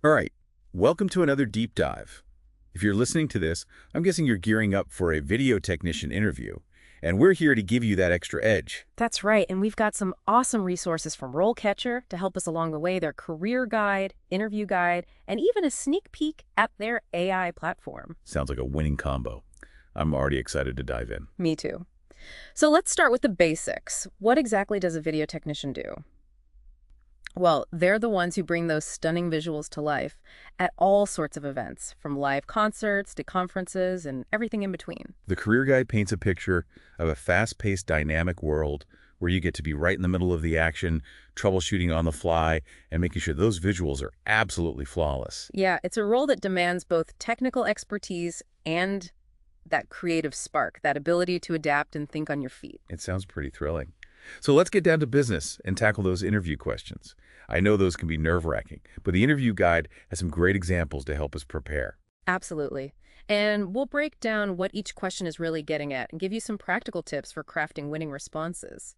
All right, welcome to another deep dive. If you're listening to this, I'm guessing you're gearing up for a video technician interview, and we're here to give you that extra edge. That's right, and we've got some awesome resources from RoleCatcher to help us along the way, their career guide, interview guide, and even a sneak peek at their AI platform. Sounds like a winning combo. I'm already excited to dive in. Me too. So let's start with the basics. What exactly does a video technician do? Well, they're the ones who bring those stunning visuals to life at all sorts of events, from live concerts to conferences and everything in between. The career guide paints a picture of a fast-paced, dynamic world where you get to be right in the middle of the action, troubleshooting on the fly, and making sure those visuals are absolutely flawless. Yeah, it's a role that demands both technical expertise and that creative spark, that ability to adapt and think on your feet. It sounds pretty thrilling. So let's get down to business and tackle those interview questions. I know those can be nerve-wracking, but the interview guide has some great examples to help us prepare. Absolutely. And we'll break down what each question is really getting at and give you some practical tips for crafting winning responses.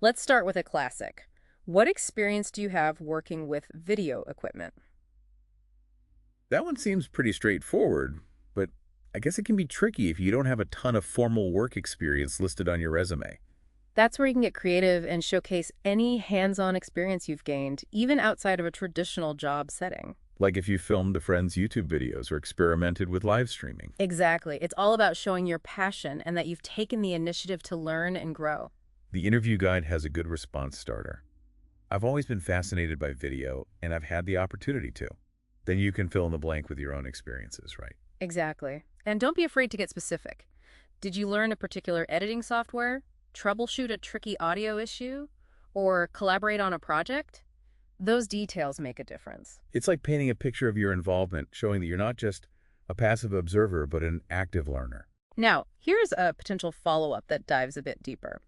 Let's start with a classic. What experience do you have working with video equipment? That one seems pretty straightforward, but I guess it can be tricky if you don't have a ton of formal work experience listed on your resume. That's where you can get creative and showcase any hands-on experience you've gained, even outside of a traditional job setting. Like if you filmed a friend's YouTube videos or experimented with live streaming. Exactly. It's all about showing your passion and that you've taken the initiative to learn and grow. The interview guide has a good response starter. I've always been fascinated by video, and I've had the opportunity to. Then you can fill in the blank with your own experiences, right? Exactly. And don't be afraid to get specific. Did you learn a particular editing software, troubleshoot a tricky audio issue, or collaborate on a project? Those details make a difference. It's like painting a picture of your involvement, showing that you're not just a passive observer, but an active learner. Now, here's a potential follow-up that dives a bit deeper.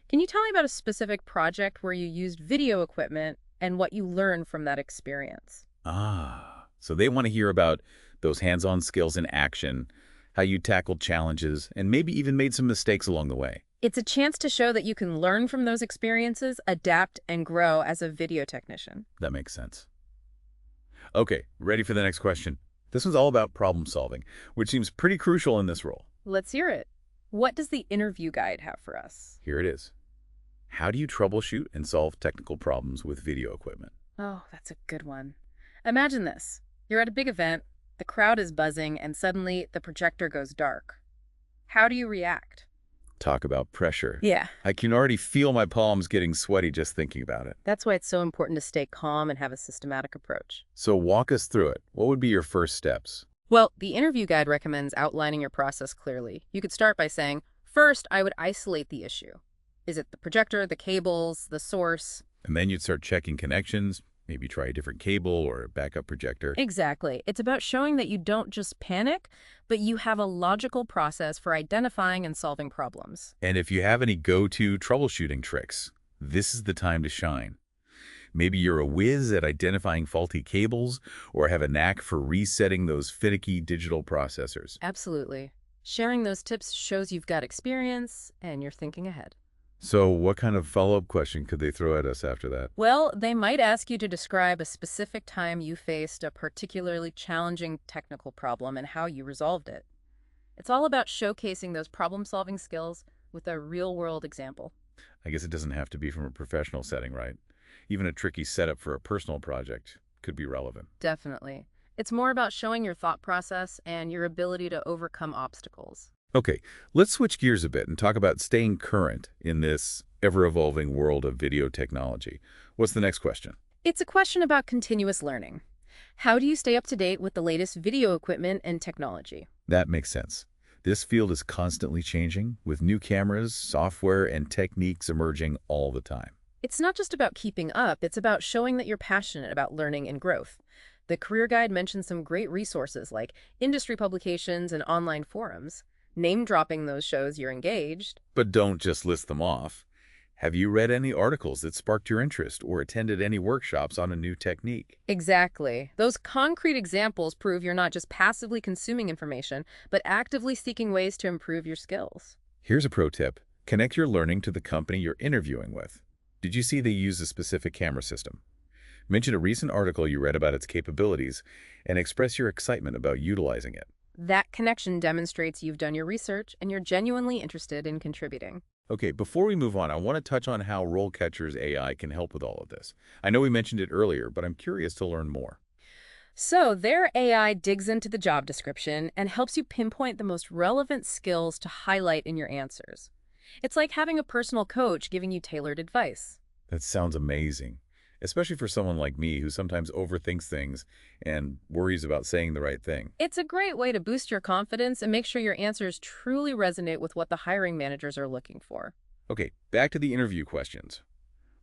Can you tell me about a specific project where you used video equipment and what you learned from that experience? So they want to hear about those hands-on skills in action, how you tackled challenges, and maybe even made some mistakes along the way. It's a chance to show that you can learn from those experiences, adapt, and grow as a video technician. That makes sense. Okay, ready for the next question. This one's all about problem solving, which seems pretty crucial in this role. Let's hear it. What does the interview guide have for us? Here it is. How do you troubleshoot and solve technical problems with video equipment? Oh, that's a good one. Imagine this. You're at a big event, the crowd is buzzing, and suddenly the projector goes dark. How do you react? Talk about pressure. Yeah, I can already feel my palms getting sweaty just thinking about it. that's why it's so important to stay calm and have a systematic approach. So walk us through it. What would be your first steps? Well, the interview guide recommends outlining your process clearly. You could start by saying, first, I would isolate the issue. Is it the projector, the cables, the source? And then you'd start checking connections, maybe try a different cable or a backup projector. Exactly. It's about showing that you don't just panic, but you have a logical process for identifying and solving problems. And if you have any go-to troubleshooting tricks, this is the time to shine. Maybe you're a whiz at identifying faulty cables or have a knack for resetting those finicky digital processors. Absolutely. Sharing those tips shows you've got experience and you're thinking ahead. So what kind of follow-up question could they throw at us after that? Well, they might ask you to describe a specific time you faced a particularly challenging technical problem and how you resolved it. It's all about showcasing those problem-solving skills with a real-world example. I guess it doesn't have to be from a professional setting, right? Even a tricky setup for a personal project could be relevant. Definitely. It's more about showing your thought process and your ability to overcome obstacles. Okay, let's switch gears a bit and talk about staying current in this ever-evolving world of video technology. What's the next question? It's a question about continuous learning. How do you stay up to date with the latest video equipment and technology? That makes sense. This field is constantly changing, with new cameras, software, and techniques emerging all the time. It's not just about keeping up, it's about showing that you're passionate about learning and growth. The Career Guide mentions some great resources like industry publications and online forums. Name-dropping those shows you're engaged. But don't just list them off. Have you read any articles that sparked your interest or attended any workshops on a new technique? Exactly. Those concrete examples prove you're not just passively consuming information, but actively seeking ways to improve your skills. Here's a pro tip. Connect your learning to the company you're interviewing with. Did you see they use a specific camera system? Mention a recent article you read about its capabilities and express your excitement about utilizing it. That connection demonstrates you've done your research and you're genuinely interested in contributing. Okay, before we move on, I want to touch on how RoleCatcher's AI can help with all of this. I know we mentioned it earlier, but I'm curious to learn more. So their AI digs into the job description and helps you pinpoint the most relevant skills to highlight in your answers. It's like having a personal coach giving you tailored advice. That sounds amazing, especially for someone like me who sometimes overthinks things and worries about saying the right thing. It's a great way to boost your confidence and make sure your answers truly resonate with what the hiring managers are looking for. Okay, back to the interview questions.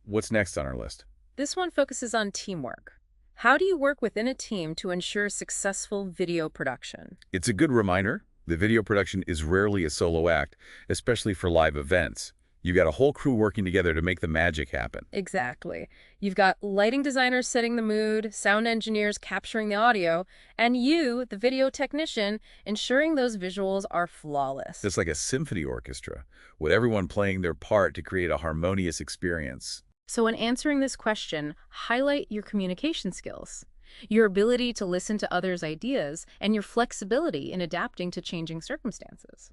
What's next on our list? This one focuses on teamwork. How do you work within a team to ensure successful video production? It's a good reminder. The video production is rarely a solo act, especially for live events. You got a whole crew working together to make the magic happen. Exactly. You've got lighting designers setting the mood, sound engineers capturing the audio, and you, the video technician, ensuring those visuals are flawless. It's like a symphony orchestra, with everyone playing their part to create a harmonious experience. So in answering this question, highlight your communication skills, your ability to listen to others' ideas, and your flexibility in adapting to changing circumstances.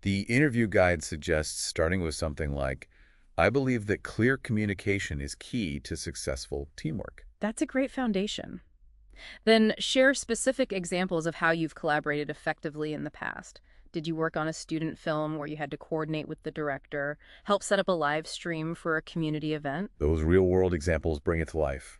The interview guide suggests starting with something like, I believe that clear communication is key to successful teamwork. That's a great foundation. Then share specific examples of how you've collaborated effectively in the past. Did you work on a student film where you had to coordinate with the director, help set up a live stream for a community event? Those real-world examples bring it to life.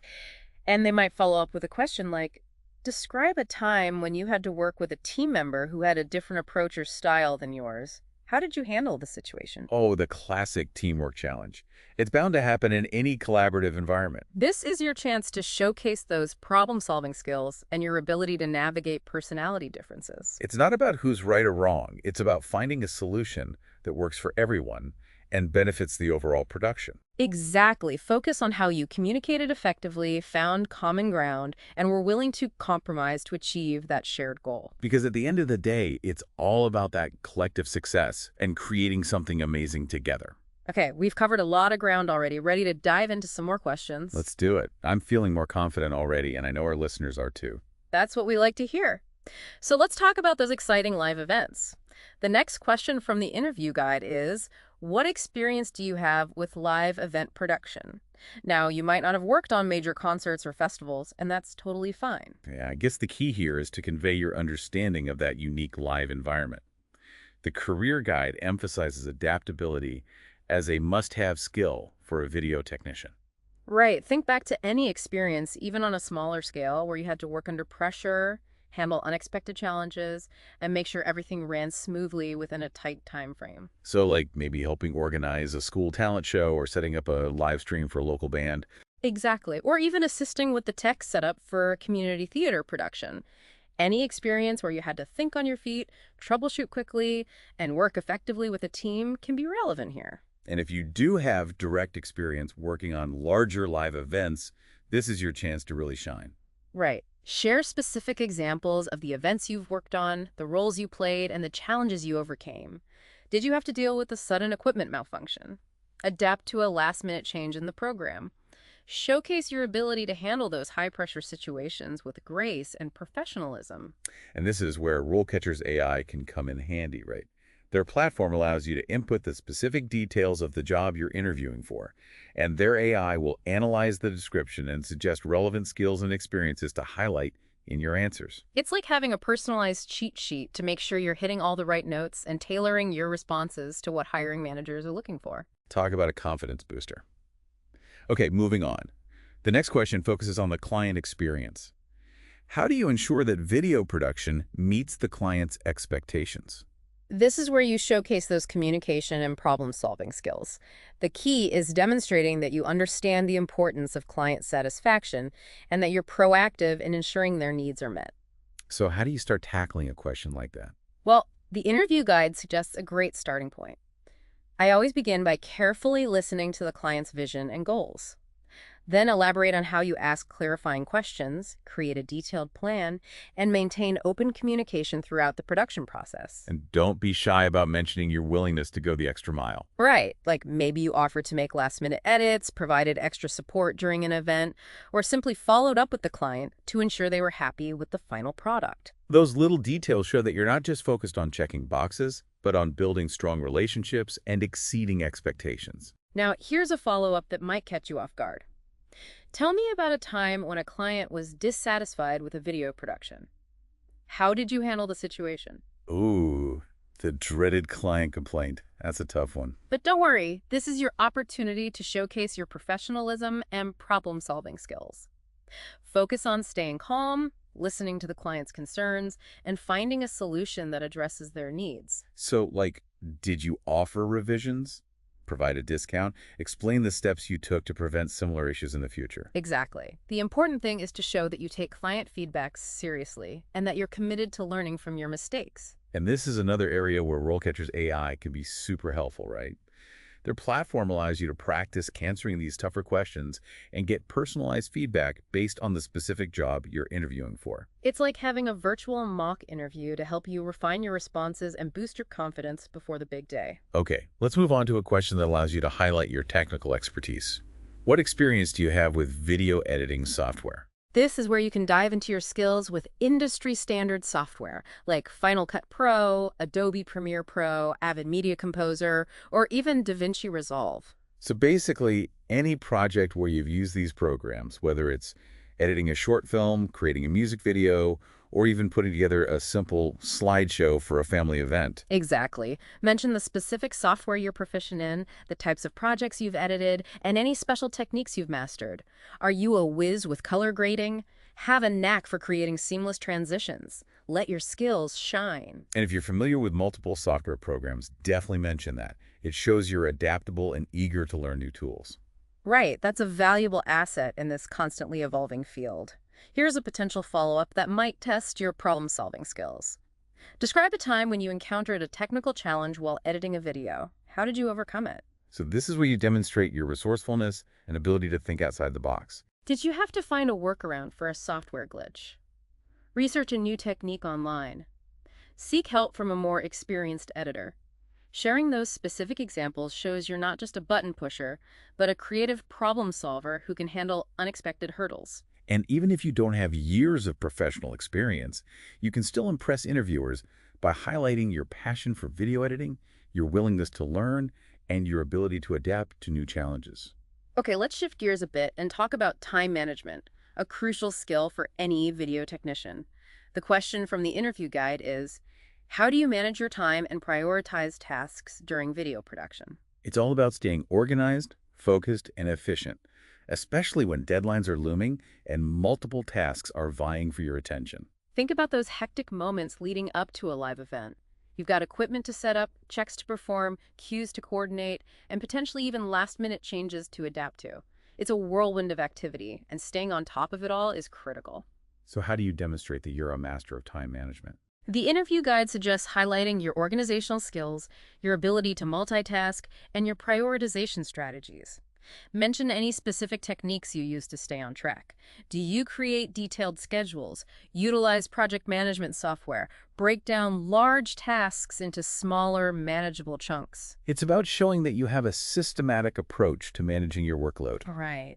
And they might follow up with a question like, describe a time when you had to work with a team member who had a different approach or style than yours. How did you handle the situation? Oh, the classic teamwork challenge. It's bound to happen in any collaborative environment. This is your chance to showcase those problem-solving skills and your ability to navigate personality differences. It's not about who's right or wrong. It's about finding a solution that works for everyone and benefits the overall production. Exactly. Focus on how you communicated effectively, found common ground, and were willing to compromise to achieve that shared goal. Because at the end of the day, it's all about that collective success and creating something amazing together. Okay, we've covered a lot of ground already. Ready to dive into some more questions? Let's do it. I'm feeling more confident already, and I know our listeners are too. That's what we like to hear. So let's talk about those exciting live events. The next question from the interview guide is, what experience do you have with live event production? Now, you might not have worked on major concerts or festivals, and that's totally fine. Yeah, I guess the key here is to convey your understanding of that unique live environment. The career guide emphasizes adaptability as a must-have skill for a video technician. Right. Think back to any experience, even on a smaller scale, where you had to work under pressure, handle unexpected challenges, and make sure everything ran smoothly within a tight time frame. So like maybe helping organize a school talent show or setting up a live stream for a local band. Exactly. Or even assisting with the tech setup for community theater production. Any experience where you had to think on your feet, troubleshoot quickly, and work effectively with a team can be relevant here. And if you do have direct experience working on larger live events, this is your chance to really shine. Right. Share specific examples of the events you've worked on, the roles you played, and the challenges you overcame. Did you have to deal with a sudden equipment malfunction? Adapt to a last-minute change in the program? Showcase your ability to handle those high-pressure situations with grace and professionalism. And this is where RoleCatcher's AI can come in handy, right? Their platform allows you to input the specific details of the job you're interviewing for, and their AI will analyze the description and suggest relevant skills and experiences to highlight in your answers. It's like having a personalized cheat sheet to make sure you're hitting all the right notes and tailoring your responses to what hiring managers are looking for. Talk about a confidence booster. Okay, moving on. The next question focuses on the client experience. How do you ensure that video production meets the client's expectations? This is where you showcase those communication and problem-solving skills. The key is demonstrating that you understand the importance of client satisfaction and that you're proactive in ensuring their needs are met. So how do you start tackling a question like that? Well, the interview guide suggests a great starting point. I always begin by carefully listening to the client's vision and goals. Then elaborate on how you ask clarifying questions, create a detailed plan, and maintain open communication throughout the production process. And don't be shy about mentioning your willingness to go the extra mile. Right, like maybe you offered to make last-minute edits, provided extra support during an event, or simply followed up with the client to ensure they were happy with the final product. Those little details show that you're not just focused on checking boxes, but on building strong relationships and exceeding expectations. Now, here's a follow-up that might catch you off guard. Tell me about a time when a client was dissatisfied with a video production. How did you handle the situation? Ooh, the dreaded client complaint. That's a tough one. But don't worry, this is your opportunity to showcase your professionalism and problem-solving skills. Focus on staying calm, listening to the client's concerns, and finding a solution that addresses their needs. So, did you offer revisions? Provide a discount? Explain the steps you took to prevent similar issues in the future. Exactly. The important thing is to show that you take client feedback seriously and that you're committed to learning from your mistakes. And this is another area where RoleCatcher's AI can be super helpful, right? Their platform allows you to practice answering these tougher questions and get personalized feedback based on the specific job you're interviewing for. It's like having a virtual mock interview to help you refine your responses and boost your confidence before the big day. Okay, let's move on to a question that allows you to highlight your technical expertise. What experience do you have with video editing software? This is where you can dive into your skills with industry-standard software like Final Cut Pro, Adobe Premiere Pro, Avid Media Composer, or even DaVinci Resolve. So basically, any project where you've used these programs, whether it's editing a short film, creating a music video, or even putting together a simple slideshow for a family event. Exactly. Mention the specific software you're proficient in, the types of projects you've edited, and any special techniques you've mastered. Are you a whiz with color grading? Have a knack for creating seamless transitions. Let your skills shine. And if you're familiar with multiple software programs, definitely mention that. It shows you're adaptable and eager to learn new tools. Right, that's a valuable asset in this constantly evolving field. Here's a potential follow-up that might test your problem-solving skills. Describe a time when you encountered a technical challenge while editing a video. How did you overcome it? So this is where you demonstrate your resourcefulness and ability to think outside the box. Did you have to find a workaround for a software glitch? Research a new technique online. Seek help from a more experienced editor. Sharing those specific examples shows you're not just a button pusher, but a creative problem solver who can handle unexpected hurdles. And even if you don't have years of professional experience, you can still impress interviewers by highlighting your passion for video editing, your willingness to learn, and your ability to adapt to new challenges. Okay, let's shift gears a bit and talk about time management, a crucial skill for any video technician. The question from the interview guide is, how do you manage your time and prioritize tasks during video production? It's all about staying organized, focused, and efficient, especially when deadlines are looming and multiple tasks are vying for your attention. Think about those hectic moments leading up to a live event. You've got equipment to set up, checks to perform, cues to coordinate, and potentially even last-minute changes to adapt to. It's a whirlwind of activity, and staying on top of it all is critical. So how do you demonstrate that you're a master of time management? The interview guide suggests highlighting your organizational skills, your ability to multitask, and your prioritization strategies. Mention any specific techniques you use to stay on track. Do you create detailed schedules, utilize project management software, break down large tasks into smaller, manageable chunks? It's about showing that you have a systematic approach to managing your workload. Right.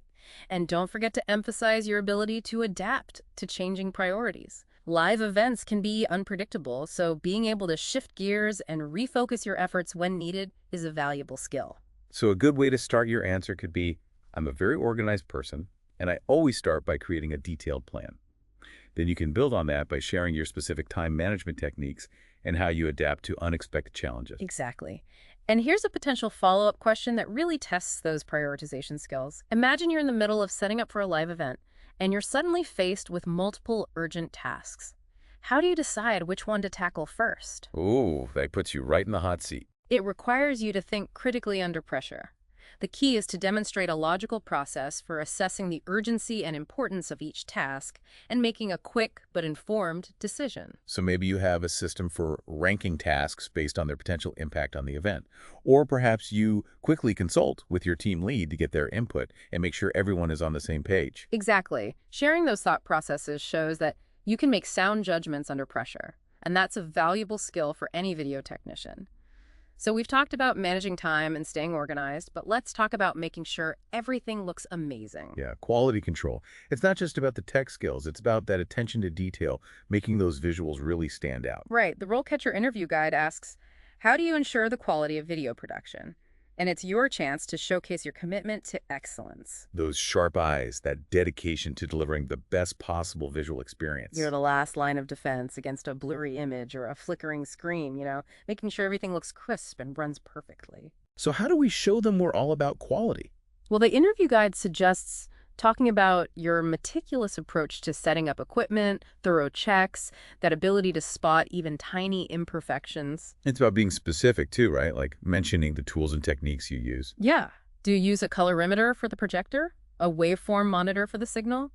And don't forget to emphasize your ability to adapt to changing priorities. Live events can be unpredictable, so being able to shift gears and refocus your efforts when needed is a valuable skill. So a good way to start your answer could be, I'm a very organized person, and I always start by creating a detailed plan. Then you can build on that by sharing your specific time management techniques and how you adapt to unexpected challenges. Exactly. And here's a potential follow-up question that really tests those prioritization skills. Imagine you're in the middle of setting up for a live event, and you're suddenly faced with multiple urgent tasks. How do you decide which one to tackle first? Ooh, that puts you right in the hot seat. It requires you to think critically under pressure. The key is to demonstrate a logical process for assessing the urgency and importance of each task and making a quick but informed decision. So maybe you have a system for ranking tasks based on their potential impact on the event. Or perhaps you quickly consult with your team lead to get their input and make sure everyone is on the same page. Exactly. Sharing those thought processes shows that you can make sound judgments under pressure, and that's a valuable skill for any video technician. So we've talked about managing time and staying organized, but let's talk about making sure everything looks amazing. Yeah, quality control. It's not just about the tech skills. It's about that attention to detail, making those visuals really stand out. Right. The RoleCatcher Interview Guide asks, how do you ensure the quality of video production? And it's your chance to showcase your commitment to excellence. Those sharp eyes, that dedication to delivering the best possible visual experience. You're the last line of defense against a blurry image or a flickering screen, making sure everything looks crisp and runs perfectly. So how do we show them we're all about quality? Well, the interview guide suggests talking about your meticulous approach to setting up equipment, thorough checks, that ability to spot even tiny imperfections. It's about being specific too, right? Like mentioning the tools and techniques you use. Yeah. Do you use a colorimeter for the projector? A waveform monitor for the signal?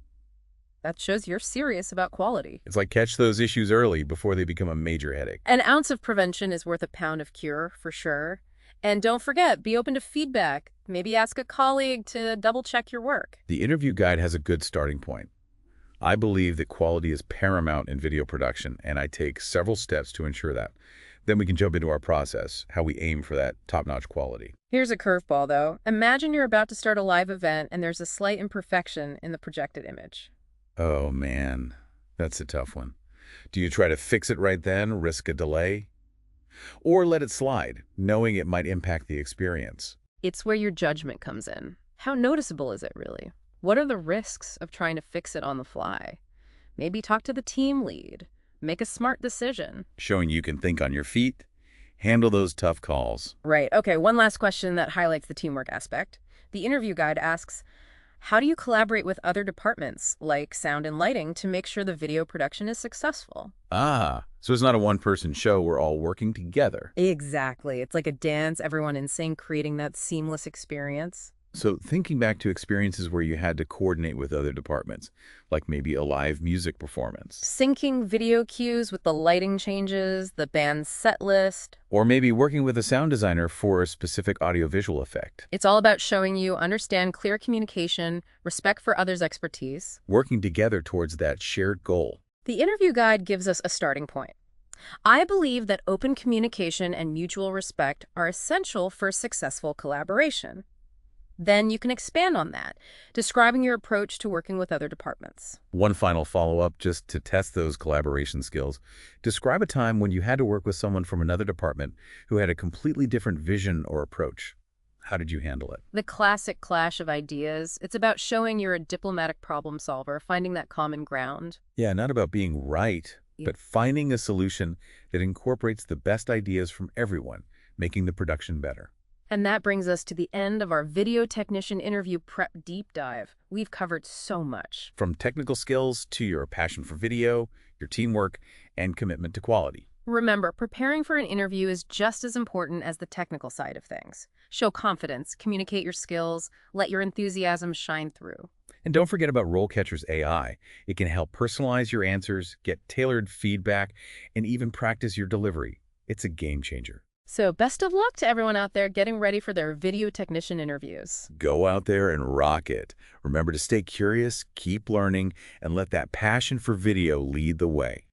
That shows you're serious about quality. It's like catch those issues early before they become a major headache. An ounce of prevention is worth a pound of cure, for sure. And don't forget, be open to feedback. Maybe ask a colleague to double-check your work. The interview guide has a good starting point. I believe that quality is paramount in video production, and I take several steps to ensure that. Then we can jump into our process, how we aim for that top-notch quality. Here's a curveball, though. Imagine you're about to start a live event and there's a slight imperfection in the projected image. Oh, man. That's a tough one. Do you try to fix it right then, risk a delay? Or let it slide, knowing it might impact the experience? It's where your judgment comes in. How noticeable is it, really? What are the risks of trying to fix it on the fly? Maybe talk to the team lead. Make a smart decision. Showing you can think on your feet, handle those tough calls. Right. Okay, one last question that highlights the teamwork aspect. The interview guide asks, how do you collaborate with other departments, like sound and lighting, to make sure the video production is successful? Ah, so it's not a one-person show. We're all working together. Exactly. It's like a dance, everyone in sync, creating that seamless experience. So thinking back to experiences where you had to coordinate with other departments, like maybe a live music performance. Syncing video cues with the lighting changes, the band's set list. Or maybe working with a sound designer for a specific audiovisual effect. It's all about showing you understand clear communication, respect for others' expertise. Working together towards that shared goal. The interview guide gives us a starting point. I believe that open communication and mutual respect are essential for successful collaboration. Then you can expand on that, describing your approach to working with other departments. One final follow-up, just to test those collaboration skills. Describe a time when you had to work with someone from another department who had a completely different vision or approach. How did you handle it? The classic clash of ideas. It's about showing you're a diplomatic problem solver, finding that common ground. Yeah, not about being right, but finding a solution that incorporates the best ideas from everyone, making the production better. And that brings us to the end of our video technician interview prep deep dive. We've covered so much. From technical skills to your passion for video, your teamwork, and commitment to quality. Remember, preparing for an interview is just as important as the technical side of things. Show confidence, communicate your skills, let your enthusiasm shine through. And don't forget about RoleCatcher's AI. It can help personalize your answers, get tailored feedback, and even practice your delivery. It's a game changer. So best of luck to everyone out there getting ready for their video technician interviews. Go out there and rock it. Remember to stay curious, keep learning, and let that passion for video lead the way.